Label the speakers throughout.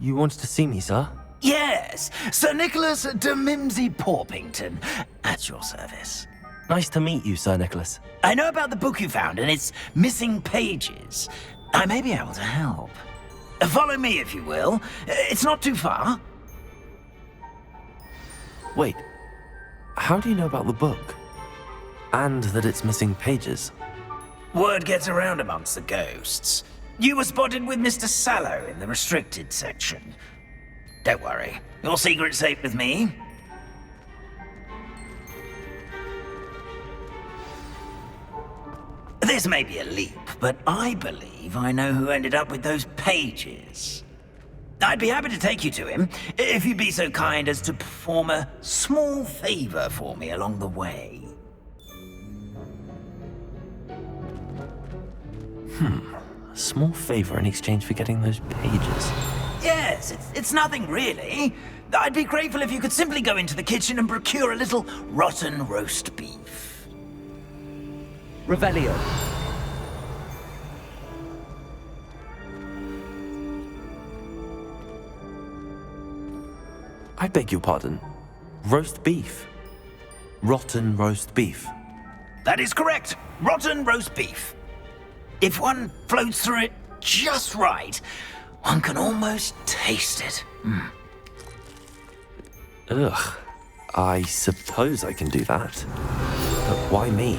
Speaker 1: You wanted to see me, sir?
Speaker 2: Yes, Sir Nicholas de Mimsy Porpington, at your service.
Speaker 1: Nice to meet you, Sir Nicholas.
Speaker 2: I know about the book you found and its missing pages. I may be able to help. Follow me, if you will. It's not too far.
Speaker 1: Wait, how do you know about the book? And that it's missing pages?
Speaker 2: Word gets around amongst the ghosts. You were spotted with Mr. Sallow in the restricted section. Don't worry, your secret's safe with me. This may be a leap, but I believe I know who ended up with those pages. I'd be happy to take you to him, if you'd be so kind as to perform a small favor for me along the way.
Speaker 1: A small favor in exchange for getting those pages.
Speaker 2: Yes, it's nothing really. I'd be grateful if you could simply go into the kitchen and procure a little rotten roast beef.
Speaker 3: Revelio.
Speaker 1: I beg your pardon. Roast beef. Rotten roast beef.
Speaker 2: That is correct. Rotten roast beef. If one floats through it just right, one can almost taste it.
Speaker 1: Ugh. I suppose I can do that. But why me?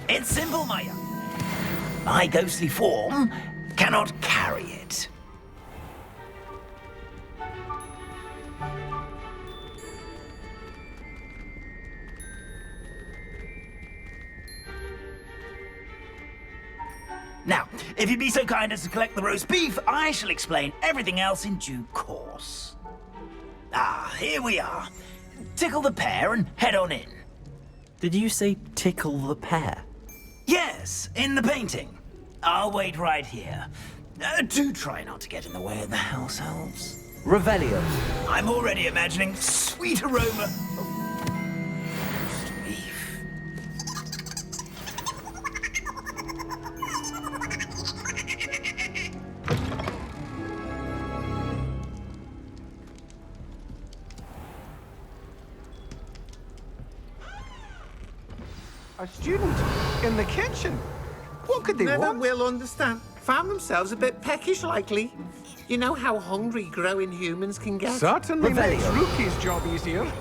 Speaker 2: It's simple, my young. My ghostly form cannot carry it. Now, if you'd be so kind as to collect the roast beef, I shall explain everything else in due course. Ah, here we are. Tickle the pear and head on in.
Speaker 1: Did you say tickle the pear?
Speaker 2: Yes, in the painting. I'll wait right here. Do try not to get in the way of the house elves.
Speaker 3: Revelio.
Speaker 2: I'm already imagining sweet aroma of roast beef.
Speaker 4: A student in the kitchen. What could they
Speaker 5: Never
Speaker 4: want?
Speaker 5: will understand. Found themselves a bit peckish likely. You know how hungry growing humans can get?
Speaker 4: Certainly makes
Speaker 3: Revelio.
Speaker 4: Rookie's job easier.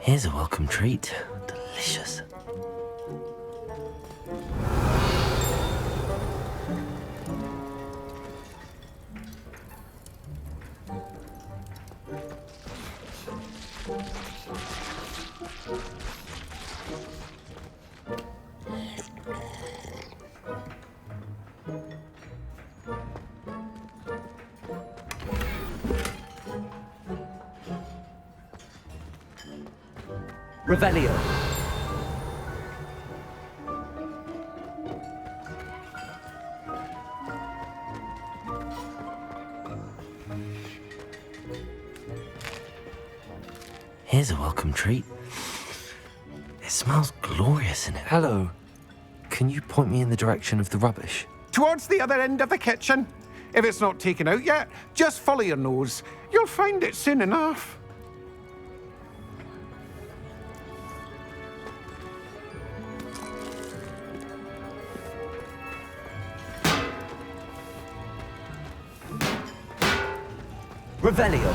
Speaker 1: Here's a welcome treat. Delicious.
Speaker 3: Revelio.
Speaker 1: Here's a welcome treat. It smells glorious in it. Hello. Can you point me in the direction of the rubbish?
Speaker 4: Towards the other end of the kitchen. If it's not taken out yet, just follow your nose. You'll find it soon enough.
Speaker 3: Revelio.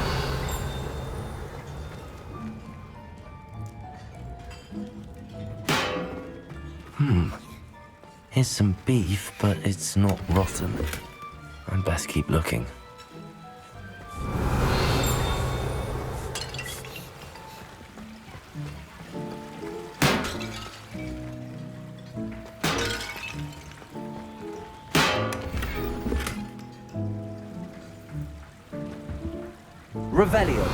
Speaker 1: Here's some beef, but it's not rotten. I'd best keep looking.
Speaker 3: Revelio.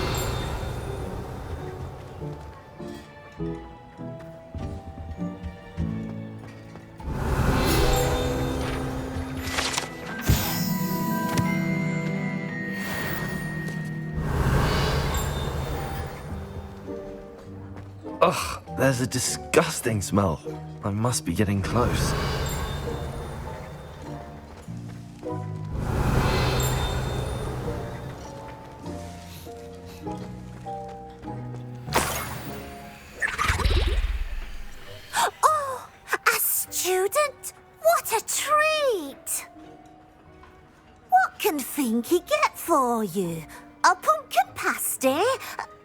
Speaker 1: Ugh, there's a disgusting smell. I must be getting close.
Speaker 6: Oh, a student? What a treat! What can Finky get for you? A pumpkin pasty?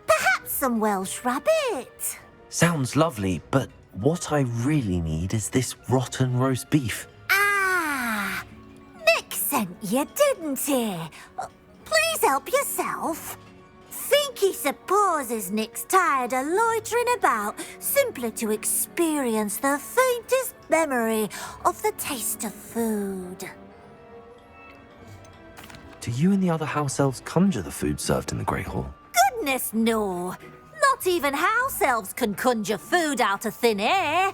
Speaker 6: Perhaps some Welsh rabbit?
Speaker 1: Sounds lovely, but what I really need is this rotten roast beef.
Speaker 6: Ah, Nick sent you, didn't he? Please help yourself. Finky supposes Nick's tired of loitering about simply to experience the faintest memory of the taste of food.
Speaker 1: Do you and the other house elves conjure the food served in the Great Hall?
Speaker 6: Goodness, no. Not even house elves can conjure food out of thin air.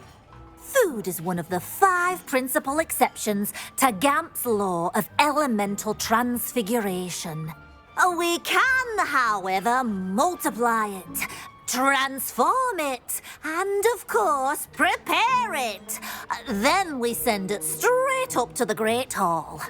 Speaker 6: Food is one of the 5 principal exceptions to Gamp's law of elemental transfiguration. We can, however, multiply it, transform it, and, of course, prepare it. Then we send it straight up to the Great Hall.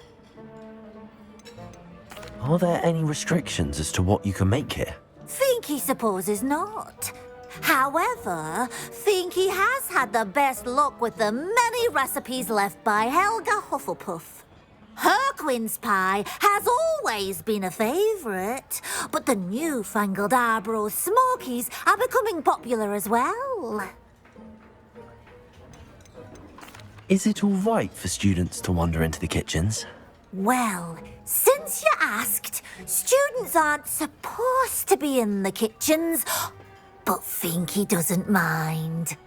Speaker 1: Are there any restrictions as to what you can make here?
Speaker 6: Finky supposes not. However, Finky has had the best luck with the many recipes left by Helga Hufflepuff. Her quince pie has always been a favourite, but the newfangled Arbroath Smokies are becoming popular as well.
Speaker 1: Is it all right for students to wander into the kitchens?
Speaker 6: Well, since you asked, students aren't supposed to be in the kitchens, but Finky doesn't mind.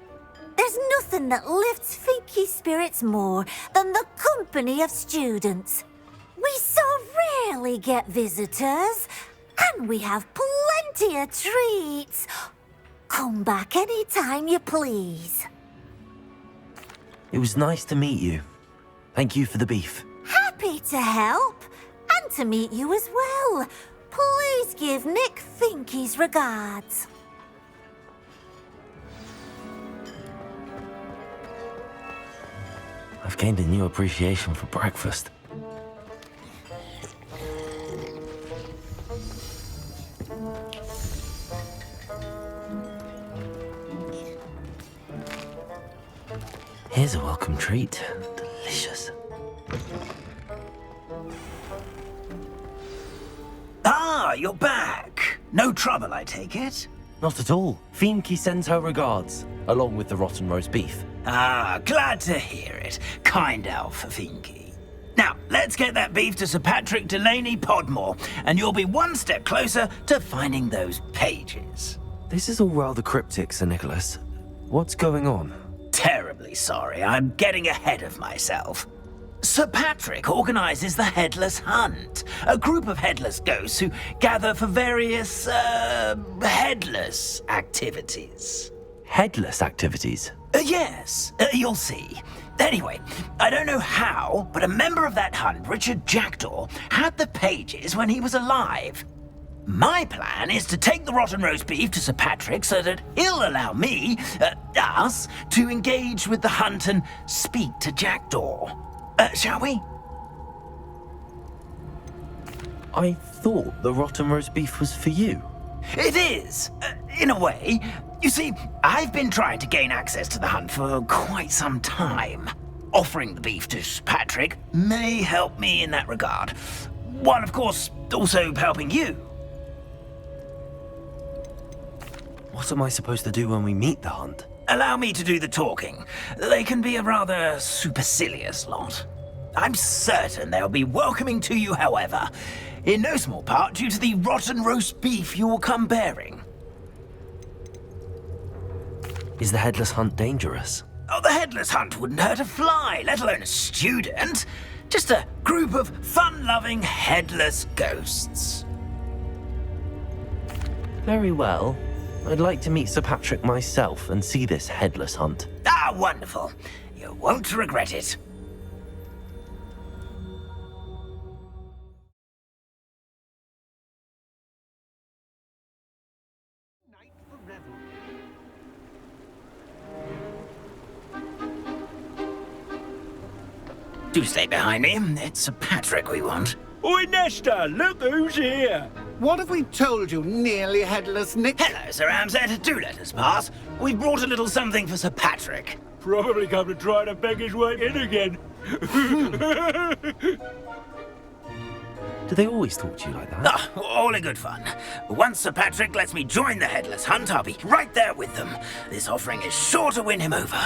Speaker 6: There's nothing that lifts Finky's spirits more than the company of students. We so rarely get visitors, and we have plenty of treats. Come back any time you please.
Speaker 1: It was nice to meet you. Thank you for the beef.
Speaker 6: Happy to help, and to meet you as well. Please give Nick Finky's regards.
Speaker 1: I've gained a new appreciation for breakfast. Here's a welcome treat. Delicious.
Speaker 2: Ah, you're back. No trouble, I take it?
Speaker 1: Not at all. Finky sends her regards, along with the rotten roast beef.
Speaker 2: Ah, glad to hear it. Kind elf, Finky. Now, let's get that beef to Sir Patrick Delaney Podmore, and you'll be one step closer to finding those pages.
Speaker 1: This is all rather cryptic, Sir Nicholas. What's going on?
Speaker 2: Terribly sorry, I'm getting ahead of myself. Sir Patrick organises the Headless Hunt, a group of headless ghosts who gather for various, headless activities.
Speaker 1: Headless activities?
Speaker 2: Yes, you'll see. Anyway, I don't know how, but a member of that hunt, Richard Jackdaw, had the pages when he was alive. My plan is to take the rotten roast beef to Sir Patrick so that he'll allow me, us, to engage with the hunt and speak to Jackdaw. Shall we?
Speaker 1: I thought the rotten roast beef was for you.
Speaker 2: It is, in a way. You see, I've been trying to gain access to the hunt for quite some time. Offering the beef to Sir Patrick may help me in that regard. While, of course, also helping you.
Speaker 1: What am I supposed to do when we meet the hunt?
Speaker 2: Allow me to do the talking. They can be a rather supercilious lot. I'm certain they'll be welcoming to you, however, in no small part due to the rotten roast beef you will come bearing.
Speaker 1: Is the headless hunt dangerous?
Speaker 2: Oh, the headless hunt wouldn't hurt a fly, let alone a student. Just a group of fun-loving headless ghosts.
Speaker 1: Very well. I'd like to meet Sir Patrick myself and see this headless hunt.
Speaker 2: Ah, wonderful. You won't regret it. Do stay behind me. It's Sir Patrick we want.
Speaker 7: Oi, Nesta, look who's here.
Speaker 5: What have we told you, nearly headless Nick?
Speaker 2: Hello, Sir Ramsed. Do let us pass. We've brought a little something for Sir Patrick.
Speaker 7: Probably come to try to beg his way in again.
Speaker 1: Do they always talk to you like that?
Speaker 2: Ah, all in good fun. Once Sir Patrick lets me join the Headless Hunt, I'll be right there with them. This offering is sure to win him over.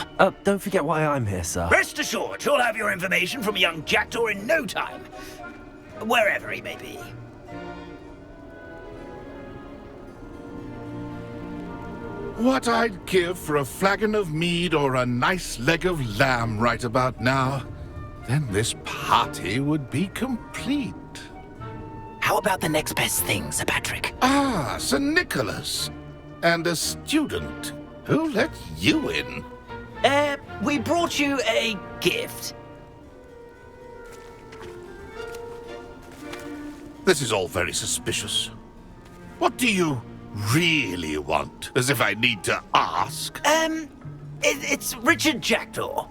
Speaker 1: Don't forget why I'm here, sir.
Speaker 2: Rest assured, you'll have your information from a young jackdaw in no time. Wherever he may be.
Speaker 8: What I'd give for a flagon of mead or a nice leg of lamb right about now. Then this party would be complete.
Speaker 2: How about the next best thing, Sir Patrick?
Speaker 8: Ah, Sir Nicholas. And a student. Who let you in?
Speaker 2: We brought you a gift.
Speaker 8: This is all very suspicious. What do you really want? As if I need to ask.
Speaker 2: It's Richard Jackdaw.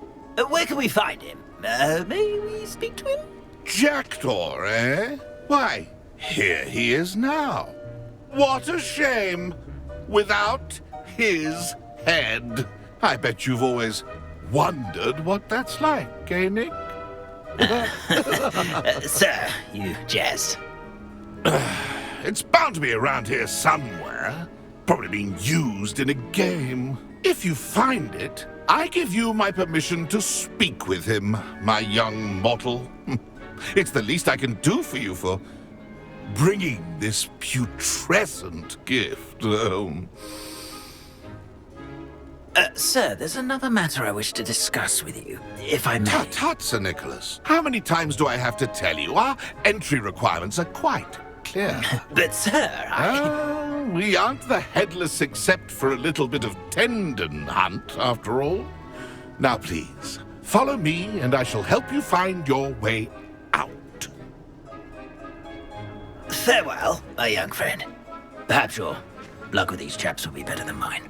Speaker 2: Where can we find him? May we speak to him?
Speaker 8: Jackdaw, eh? Why, here he is now. What a shame. Without his head. I bet you've always wondered what that's like, eh, Nick?
Speaker 2: Sir, you jest.
Speaker 8: It's bound to be around here somewhere. Probably being used in a game. If you find it, I give you my permission to speak with him, my young mortal. It's the least I can do for you for bringing this putrescent gift home.
Speaker 2: Sir, there's another matter I wish to discuss with you, if I may.
Speaker 8: Tut, tut, Sir Nicholas. How many times do I have to tell you? Our entry requirements are quite clear.
Speaker 2: But, sir,
Speaker 8: We aren't the headless except for a little bit of tendon hunt, after all. Now, please, follow me, and I shall help you find your way out.
Speaker 2: Farewell, my young friend. Perhaps your luck with these chaps will be better than mine.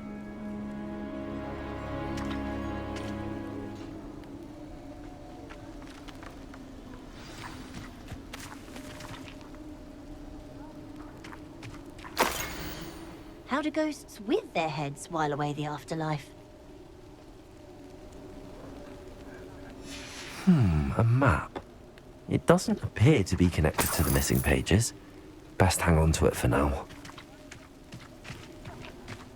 Speaker 9: How do ghosts with their heads while away the afterlife?
Speaker 1: A map. It doesn't appear to be connected to the missing pages. Best hang on to it for now.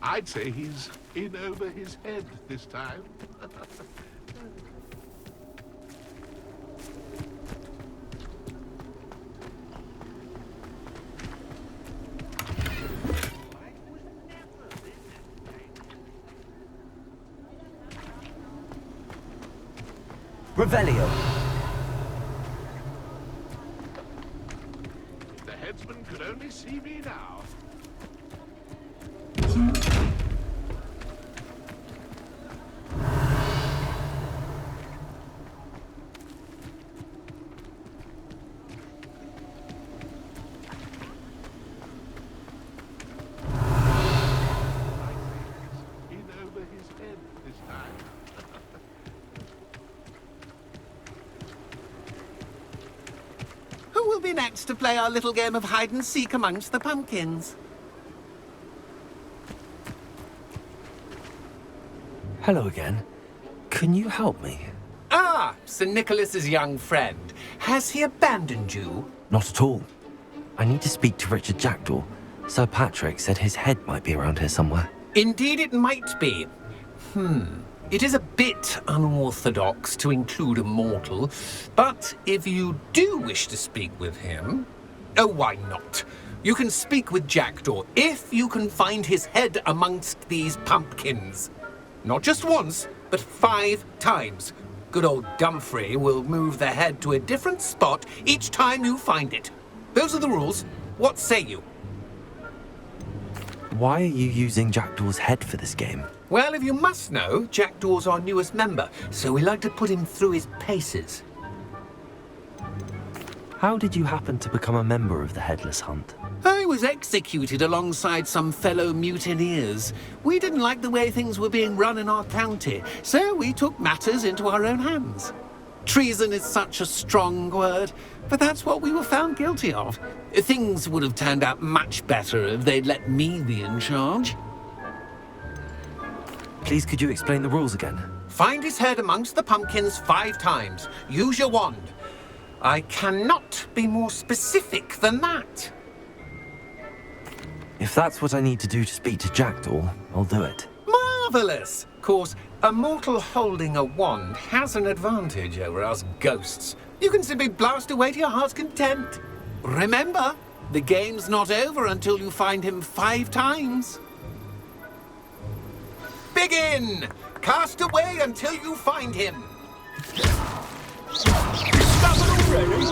Speaker 8: I'd say he's in over his head this time.
Speaker 3: Revelio.
Speaker 8: The headsman could only see me now. In over his head this time.
Speaker 5: Who will be next to play our little game of hide and seek amongst the pumpkins?
Speaker 1: Hello again. Can you help me?
Speaker 5: Ah, Sir Nicholas's young friend. Has he abandoned you?
Speaker 1: Not at all. I need to speak to Richard Jackdaw. Sir Patrick said his head might be around here somewhere.
Speaker 5: Indeed it might be. It is a bit unorthodox to include a mortal, but if you do wish to speak with him... Oh, why not? You can speak with Jackdaw if you can find his head amongst these pumpkins. Not just once, but 5 times. Good old Dumfrey will move the head to a different spot each time you find it. Those are the rules. What say you?
Speaker 1: Why are you using Jackdaw's head for this game?
Speaker 5: Well, if you must know, Jackdaw's our newest member, so we like to put him through his paces.
Speaker 1: How did you happen to become a member of the Headless Hunt?
Speaker 5: I was executed alongside some fellow mutineers. We didn't like the way things were being run in our county, so we took matters into our own hands. Treason is such a strong word, but that's what we were found guilty of. Things would have turned out much better if they'd let me be in charge.
Speaker 1: Please, could you explain the rules again?
Speaker 5: Find his head amongst the pumpkins 5 times. Use your wand. I cannot be more specific than that.
Speaker 1: If that's what I need to do to speak to Jackdaw, I'll do it.
Speaker 5: Marvellous! Of course, a mortal holding a wand has an advantage over us ghosts. You can simply blast away to your heart's content. Remember, the game's not over until you find him 5 times. Begin! Cast away until you find him.
Speaker 7: Discovered already?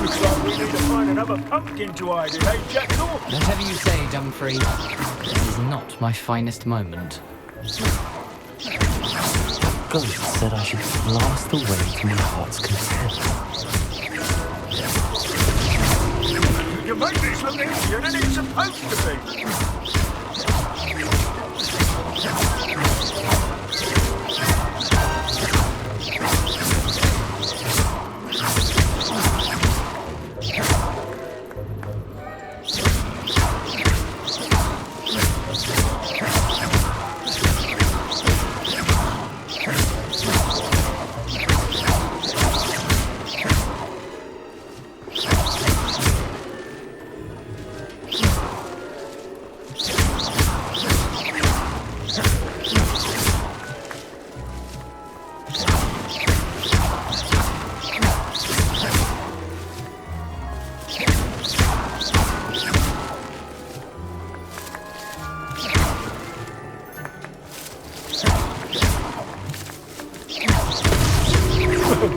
Speaker 7: Looks like we need to find another pumpkin to hide in, eh, Jackdaw?
Speaker 10: Whatever you say, Dumfrey. This is not my finest moment.
Speaker 1: Ghost said I should blast away to my heart's content.
Speaker 7: You make this look easier than it's supposed to be.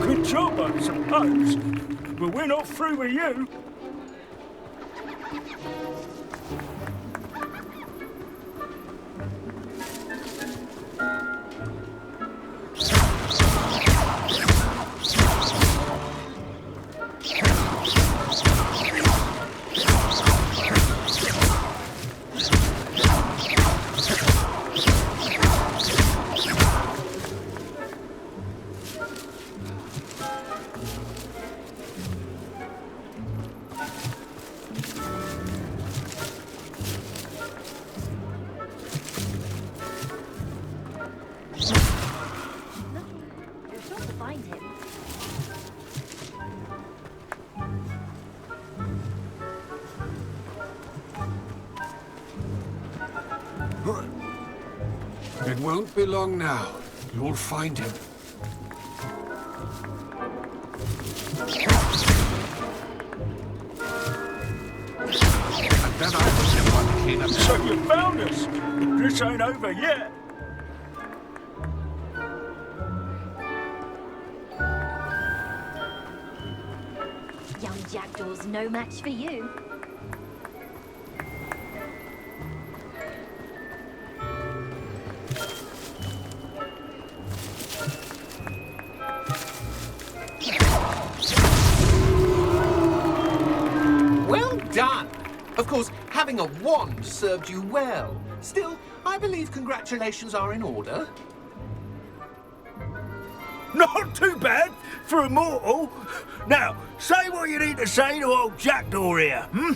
Speaker 7: Good job, I suppose. But we're not through with you.
Speaker 9: You're sure to find him.
Speaker 11: It won't be long now. You'll find him. And then I was the one clean up.
Speaker 7: So you found us. This ain't over yet.
Speaker 9: Young Jackdaw's no match for you.
Speaker 5: Well done! Of course, having a wand served you well. Still, I believe congratulations are in order.
Speaker 7: Not too bad for a mortal. Now, say what you need to say to old Jackdaw here, hmm?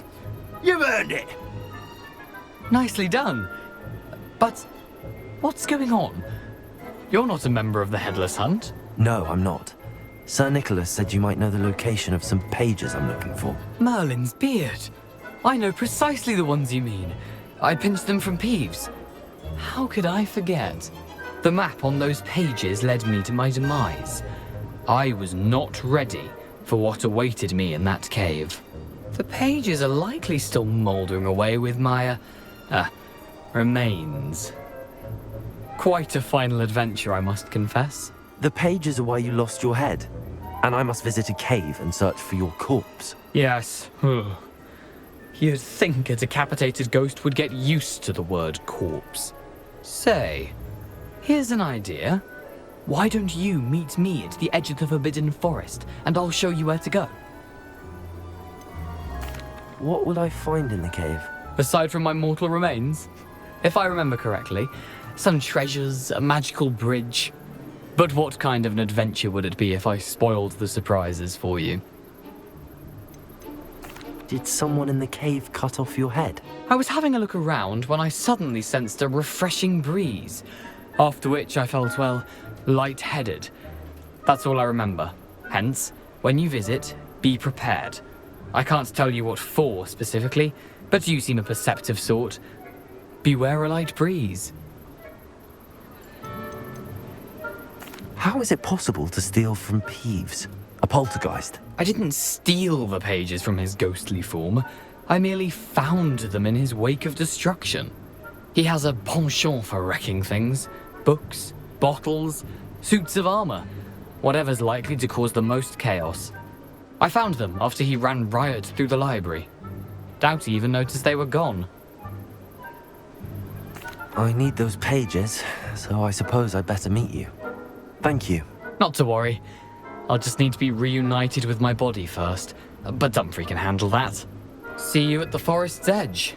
Speaker 7: You've earned it.
Speaker 10: Nicely done. But what's going on? You're not a member of the Headless Hunt.
Speaker 1: No, I'm not. Sir Nicholas said you might know the location of some pages I'm looking for.
Speaker 10: Merlin's beard. I know precisely the ones you mean. I pinched them from Peeves. How could I forget? The map on those pages led me to my demise. I was not ready for what awaited me in that cave. The pages are likely still mouldering away with my, remains. Quite a final adventure, I must confess.
Speaker 1: The pages are why you lost your head, and I must visit a cave and search for your corpse.
Speaker 10: Yes. You'd think a decapitated ghost would get used to the word corpse. Say, here's an idea. Why don't you meet me at the edge of the Forbidden Forest, and I'll show you where to go?
Speaker 1: What will I find in the cave?
Speaker 10: Aside from my mortal remains, if I remember correctly, some treasures, a magical bridge. But what kind of an adventure would it be if I spoiled the surprises for you?
Speaker 1: Did someone in the cave cut off your head?
Speaker 10: I was having a look around when I suddenly sensed a refreshing breeze, after which I felt, well, lightheaded. That's all I remember. Hence, when you visit, be prepared. I can't tell you what for specifically, but you seem a perceptive sort. Beware a light breeze.
Speaker 1: How is it possible to steal from Peeves, a poltergeist?
Speaker 10: I didn't steal the pages from his ghostly form. I merely found them in his wake of destruction. He has a penchant for wrecking things. Books, bottles, suits of armor. Whatever's likely to cause the most chaos. I found them after he ran riot through the library. Doubt he even noticed they were gone.
Speaker 1: I need those pages, so I suppose I better meet you. Thank you.
Speaker 10: Not to worry. I'll just need to be reunited with my body first. But Dumfries can handle that. See you at the forest's edge.